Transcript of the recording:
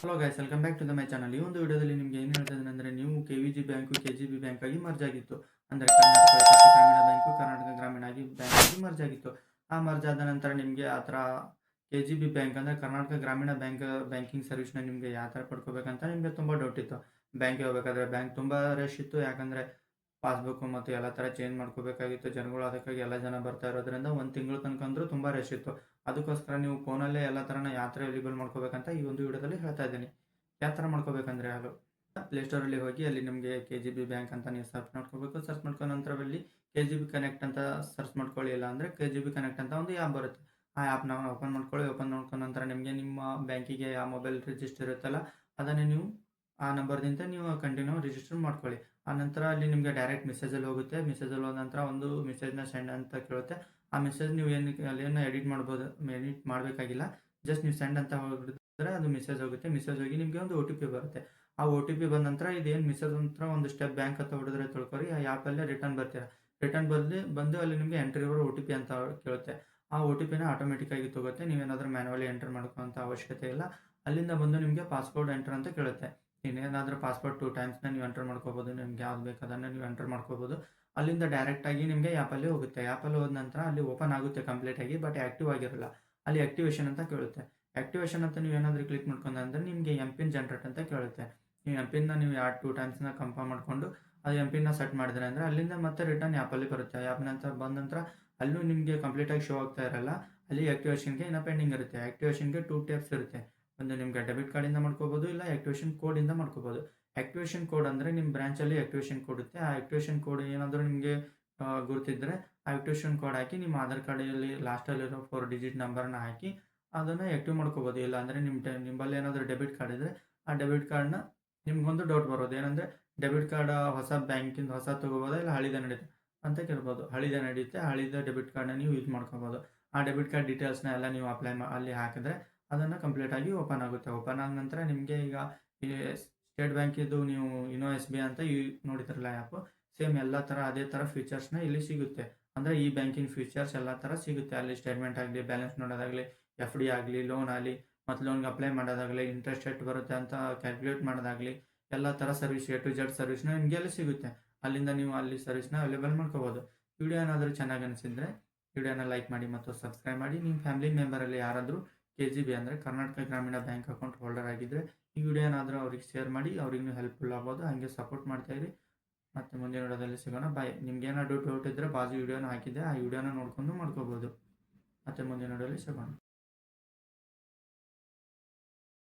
Hello guys, welcome back to the my channel. ಈ ಒಂದು ವಿಡಿಯೋದಲ್ಲಿ ನಿಮಗೆ ಏನು ಹೇಳ್ತಾ ಇದ್ದೀನಿ ಅಂದರೆ, ನೀವು KVG ಬ್ಯಾಂಕು KGB ಬ್ಯಾಂಕ್ ಆಗಿ ಮರ್ಜ್ ಆಗಿತ್ತು. ಅಂದರೆ ಕರ್ನಾಟಕ ವಿಕಾಸ ಗ್ರಾಮೀಣ ಬ್ಯಾಂಕು ಕರ್ನಾಟಕ ಗ್ರಾಮೀಣ ಆಗಿ ಬ್ಯಾಂಕ್ ಆಗಿ ಮರ್ಜ್ ಆಗಿತ್ತು. ಆ ಮರ್ಜ್ ಆದ ನಂತರ ನಿಮಗೆ ಆ ಥರ KGB ಬ್ಯಾಂಕ್ ಅಂದರೆ ಕರ್ನಾಟಕ ಗ್ರಾಮೀಣ ಬ್ಯಾಂಕಿಂಗ್ ಸರ್ವಿಸ್ನ ನಿಮಗೆ ಯಾವ ಥರ ಪಡ್ಕೋಬೇಕಂತ ನಿಮಗೆ ತುಂಬ ಡೌಟ್ ಇತ್ತು. ಬ್ಯಾಂಕಿಗೆ ಹೋಗಬೇಕಾದ್ರೆ ಬ್ಯಾಂಕ್ ತುಂಬ ರಶ್ ಇತ್ತು. ಯಾಕಂದರೆ ಪಾಸ್ಬುಕ್ಕು ಮತ್ತು ಎಲ್ಲ ಥರ ಚೇಂಜ್ ಮಾಡ್ಕೋಬೇಕಾಗಿತ್ತು ಜನಗಳು. ಅದಕ್ಕಾಗಿ ಎಲ್ಲ ಜನ ಬರ್ತಾ ಇರೋದ್ರಿಂದ ಒಂದು ತಿಂಗಳು ತನಕ ಅಂದರೂ ತುಂಬ ರಶ್ ಇತ್ತು. ಅದಕ್ಕೋಸ್ಕರ ನೀವು ಫೋನಲ್ಲೇ ಎಲ್ಲ ಥರನ ಯಾವ ಥರ ಎಲಿಬಲ್ ಮಾಡ್ಕೋಬೇಕಂತ ಈ ಒಂದು ವಿಡಿಯೋದಲ್ಲಿ ಹೇಳ್ತಾ ಇದ್ದೀನಿ. ಯಾವ ಥರ ಮಾಡ್ಕೋಬೇಕಂದ್ರೆ, ಅದು ಪ್ಲೇಸ್ಟೋರಲ್ಲಿ ಹೋಗಿ ಅಲ್ಲಿ ನಿಮಗೆ KGB ಬ್ಯಾಂಕ್ ಅಂತ ನೀವು ಸರ್ಚ್ ಮಾಡ್ಕೋಬೇಕು. ಸರ್ಚ್ ಮಾಡ್ಕೊಂಡ ನಂತರದಲ್ಲಿ KGB ಕನೆಕ್ಟ್ ಅಂತ ಸರ್ಚ್ ಮಾಡ್ಕೊಳ್ಳಿ. ಇಲ್ಲ ಅಂದರೆ KGB ಕನೆಕ್ಟ್ ಅಂತ ಒಂದು ಆ್ಯಪ್ ಬರುತ್ತೆ. ಆ ಆ್ಯಪ್ನ ಓಪನ್ ಮಾಡ್ಕೊಳ್ಳಿ. ಓಪನ್ ಮಾಡ್ಕೊಂಡ ನಂತರ ನಿಮಗೆ ನಿಮ್ಮ ಬ್ಯಾಂಕಿಗೆ ಯಾವ ಮೊಬೈಲ್ ರಿಜಿಸ್ಟರ್ ಇರುತ್ತಲ್ಲ ಅದನ್ನೇ ನೀವು ಆ ನಂಬರ್ದಿಂದ ನೀವು ಕಂಟಿನ್ಯೂ ರಿಜಿಸ್ಟರ್ ಮಾಡ್ಕೊಳ್ಳಿ. ಆ ನಂತರ ಅಲ್ಲಿ ನಿಮಗೆ ಡೈರೆಕ್ಟ್ ಮೆಸೇಜಲ್ಲಿ ಹೋಗುತ್ತೆ. ಮೆಸೇಜಲ್ಲಿ ಹೋದ ನಂತರ ಒಂದು ಮೆಸೇಜ್ನ ಸೆಂಡ್ ಅಂತ ಕೇಳುತ್ತೆ. ಆ ಮೆಸೇಜ್ ನೀವು ಅಲ್ಲೇನು ಎಡಿಟ್ ಮಾಡ್ಬೋದು, ಎಡಿಟ್ ಮಾಡಬೇಕಾಗಿಲ್ಲ. ಜಸ್ಟ್ ನೀವು ಸೆಂಡ್ ಅಂತ ಹೋಗಿದ್ರೆ ಅದು ಮೆಸೇಜ್ ಹೋಗುತ್ತೆ. ಮೆಸೇಜ್ ಹೋಗಿ ನಿಮಗೆ ಒಂದು OTP ಬರುತ್ತೆ. ಆ OTP ಬಂದ ನಂತರ ಇದೇನು ಮೆಸೇಜ್ ನಂತರ ಒಂದು ಸ್ಟೆಪ್ ಬ್ಯಾಂಕ್ ಅಂತ ಹೊಡೆದ್ರೆ ತಿಳ್ಕೊರಿ, ಆ ಆ್ಯಪಲ್ಲೇ ರಿಟರ್ನ್ ಬರ್ತೀರಾ. ರಿಟರ್ನ್ ಬಂದು ಅಲ್ಲಿ ನಿಮಗೆ ಎಂಟ್ರಿ ಯುವರ್ OTP ಅಂತ ಕೇಳುತ್ತೆ. ಆ OTPನ ಆಟೋಮೆಟಿಕ್ಕಾಗಿ ತಗುತ್ತೆ. ನೀವೇನಾದರೂ ಮ್ಯಾನ್ಯುವಲಿ ಎಂಟರ್ ಮಾಡ್ಕೊಳ್ಳೋಂಥ ಅವಶ್ಯಕತೆ ಇಲ್ಲ. ಅಲ್ಲಿಂದ ಬಂದು ನಿಮಗೆ ಪಾಸ್ವರ್ಡ್ ಎಂಟರ್ ಅಂತ ಕೇಳುತ್ತೆ. ಇನ್ನೇನಾದರೂ ಪಾಸ್ವರ್ಡ್ 2 ಟೈಮ್ಸ್ನ ನೀವು ಎಂಟರ್ ಮಾಡ್ಕೋಬೋದು. ನಿಮ್ಗೆ ಯಾವ್ದು ಬೇಕು ಅದನ್ನು ನೀವು ಎಂಟರ್ ಮಾಡ್ಕೋಬೋದು. ಅಲ್ಲಿಂದ ಡೈರೆಕ್ಟಾಗಿ ನಿಮಗೆ ಆ್ಯಪಲ್ಲಿ ಹೋಗುತ್ತೆ. ಆ್ಯಪಲ್ಲಿ ಹೋದ ನಂತರ ಅಲ್ಲಿ ಓಪನ್ ಆಗುತ್ತೆ ಕಂಪ್ಲೀಟಾಗಿ, ಬಟ್ ಆ್ಯಕ್ಟಿವ್ ಆಗಿರಲ್ಲ. ಅಲ್ಲಿ ಆ್ಯಕ್ಟಿವೇಷನ್ ಅಂತ ಕೇಳುತ್ತೆ. ಆ್ಯಕ್ಟಿವೇಷನ್ ಅಂತ ನೀವು ಏನಾದರೂ ಕ್ಲಿಕ್ ಮಾಡ್ಕೊಂಡ್ರೆ ನಿಮಗೆ MPIN ಜನರೇಟ್ ಅಂತ ಕೇಳುತ್ತೆ. ನೀವು MPINನ ನೀವು 2 ಟೈಮ್ಸ್ನ ಕನ್ಫರ್ಮ್ ಮಾಡಿಕೊಂಡು ಅದು MPINನ ಸೆಟ್ ಮಾಡಿದ್ರೆ ಅಂದರೆ ಅಲ್ಲಿಂದ ಮತ್ತೆ ರಿಟರ್ನ್ ಆ್ಯಪಲ್ಲಿ ಬರುತ್ತೆ. ಆ್ಯಪ್ ನಂತರ ಬಂದ ನಂತರ ಅಲ್ಲೂ ನಿಮಗೆ ಕಂಪ್ಲೀಟಾಗಿ ಶೋ ಆಗ್ತಾ ಇರಲ್ಲ. ಅಲ್ಲಿ ಆ್ಯಕ್ಟಿವೇಷನ್ಗೆ ಇನ್ನೂ ಪೆಂಡಿಂಗ್ ಇರುತ್ತೆ. ಆ್ಯಕ್ಟಿವೇಷನ್ಗೆ 2 ಟೈಪ್ಸ್ ಇರುತ್ತೆ. ಒಂದು ನಿಮಗೆ ಡೆಬಿಟ್ ಕಾರ್ಡಿಂದ ಮಾಡ್ಕೋಬೋದು, ಇಲ್ಲ ಆ್ಯಕ್ಟಿವೇಷನ್ ಕೋಡಿಂದ ಮಾಡ್ಕೋಬೋದು. ಆ್ಯಕ್ಟಿವೇಷನ್ ಕೋಡ್ ಅಂದರೆ ನಿಮ್ಮ ಬ್ರಾಂಚಲ್ಲಿ ಆ್ಯಕ್ಟಿವೇಷನ್ ಕೋಡ್ ಇರುತ್ತೆ. ಆ ಆ್ಯಕ್ಟಿವೇಷನ್ ಕೋಡ್ ಏನಾದರೂ ನಿಮಗೆ ಗುರುತಿದ್ದರೆ ಆ ಆ್ಯಕ್ಟಿವೇಷನ್ ಕೋಡ್ ಹಾಕಿ ನಿಮ್ಮ ಆಧಾರ್ ಕಾರ್ಡಲ್ಲಿ ಲಾಸ್ಟಲ್ಲಿರೋ 4 ಡಿಜಿಟ್ ನಂಬರ್ನ ಹಾಕಿ ಅದನ್ನು ಆ್ಯಕ್ಟಿವ್ ಮಾಡ್ಕೋಬೋದು. ಇಲ್ಲ ಅಂದರೆ ನಿಮ್ಮಲ್ಲಿ ಏನಾದರೂ ಡೆಬಿಟ್ ಕಾರ್ಡ್ ಇದ್ದರೆ ಆ ಡೆಬಿಟ್ ಕಾರ್ಡ್ನ ನಿಮ್ಗೊಂದು ಡೌಟ್ ಬರೋದು ಏನಂದರೆ, ಡೆಬಿಟ್ ಕಾರ್ಡ್ ಹೊಸ ಬ್ಯಾಂಕಿಂದ ಹೊಸ ತೊಗೋಬೋದಾ ಇಲ್ಲ ಹಳಿದೇ ನಡೀತಾ ಅಂತ ಕೇಳ್ಬೋದು. ಹಳಿದೇ ನಡೆಯುತ್ತೆ. ಹಳಿದ ಡೆಬಿಟ್ ಕಾರ್ಡ್ನ ನೀವು ಯೂಸ್ ಮಾಡ್ಕೋಬೋದು. ಆ ಡೆಬಿಟ್ ಕಾರ್ಡ್ ಡೀಟೇಲ್ಸ್ನ ಎಲ್ಲ ನೀವು ಅಲ್ಲಿ ಹಾಕಿದ್ರೆ ಅದನ್ನು ಕಂಪ್ಲೀಟಾಗಿ ಓಪನ್ ಆಗುತ್ತೆ. ಓಪನ್ ಆದ ನಂತರ ನಿಮಗೆ ಈಗ ಈ ಸ್ಟೇಟ್ ಬ್ಯಾಂಕಿದ್ದು ನೀವು ಇನೋ SBI ಅಂತ ನೋಡಿದ್ರಲ್ಲ ಆ್ಯಪು, ಸೇಮ್ ಎಲ್ಲ ಥರ ಅದೇ ಥರ ಫೀಚರ್ಸ್ನ ಇಲ್ಲಿ ಸಿಗುತ್ತೆ. ಅಂದರೆ ಈ ಬ್ಯಾಂಕಿಂಗ್ ಫೀಚರ್ಸ್ ಎಲ್ಲ ಥರ ಸಿಗುತ್ತೆ. ಅಲ್ಲಿ ಸ್ಟೇಟ್ಮೆಂಟ್ ಆಗಲಿ, ಬ್ಯಾಲೆನ್ಸ್ ನೋಡೋದಾಗಲಿ, FD ಆಗಲಿ, ಲೋನ್ ಆಗಲಿ, ಮತ್ತು ಲೋನ್ಗೆ ಅಪ್ಲೈ ಮಾಡೋದಾಗಲಿ, ಇಂಟ್ರೆಸ್ಟ್ ರೇಟ್ ಬರುತ್ತೆ ಅಂತ ಕ್ಯಾಲ್ಕುಲೇಟ್ ಮಾಡೋದಾಗಲಿ, ಎಲ್ಲ ಥರ ಸರ್ವಿಸ್ A to Z ಸರ್ವಿಸ್ನ ನಿಮಗೆ ಅಲ್ಲಿ ಸಿಗುತ್ತೆ. ಅಲ್ಲಿಂದ ನೀವು ಅಲ್ಲಿ ಸರ್ವಿಸ್ನ ಅವೈಲೇಬಲ್ ಮಾಡ್ಕೋಬೋದು. ವಿಡಿಯೋ ಏನಾದರೂ ಚೆನ್ನಾಗಿ ಅನಿಸಿದರೆ ವಿಡಿಯೋನ ಲೈಕ್ ಮಾಡಿ ಮತ್ತು ಸಬ್ಸ್ಕ್ರೈಬ್ ಮಾಡಿ. ನಿಮ್ಮ ಫ್ಯಾಮಿಲಿ ಮೆಂಬರಲ್ಲಿ ಯಾರಾದರೂ KGB ಅಂದರೆ ಕರ್ನಾಟಕ ಗ್ರಾಮೀಣ ಬ್ಯಾಂಕ್ ಅಕೌಂಟ್ ಹೋಲ್ಡರ್ ಆಗಿದ್ದರೆ ಈ ವಿಡಿಯೋ ಏನಾದರೂ ಅವ್ರಿಗೆ ಶೇರ್ ಮಾಡಿ, ಅವ್ರಿಗೂ ಹೆಲ್ಪ್ಫುಲ್ ಆಗ್ಬೋದು. ಹಾಗೆ ಸಪೋರ್ಟ್ ಮಾಡ್ತಾಯಿರಿ. ಮತ್ತು ಮುಂದಿನ ವಿಡಿಯೋದಲ್ಲಿ ಸಿಗೋಣ. ಬಾಯ್. ನಿಮ್ಗೆ ಏನಾದರೂ ಡೌಟ್ ಇದ್ದರೆ ಬಾಜು ವಿಡಿಯೋನ ಹಾಕಿದ್ದೆ, ಆ ವಿಡಿಯೋನ ನೋಡ್ಕೊಂಡು ಮಾಡ್ಕೋಬೋದು. ಮತ್ತು ಮುಂದಿನ ವಿಡಿಯೋದಲ್ಲಿ ಸಿಗೋಣ.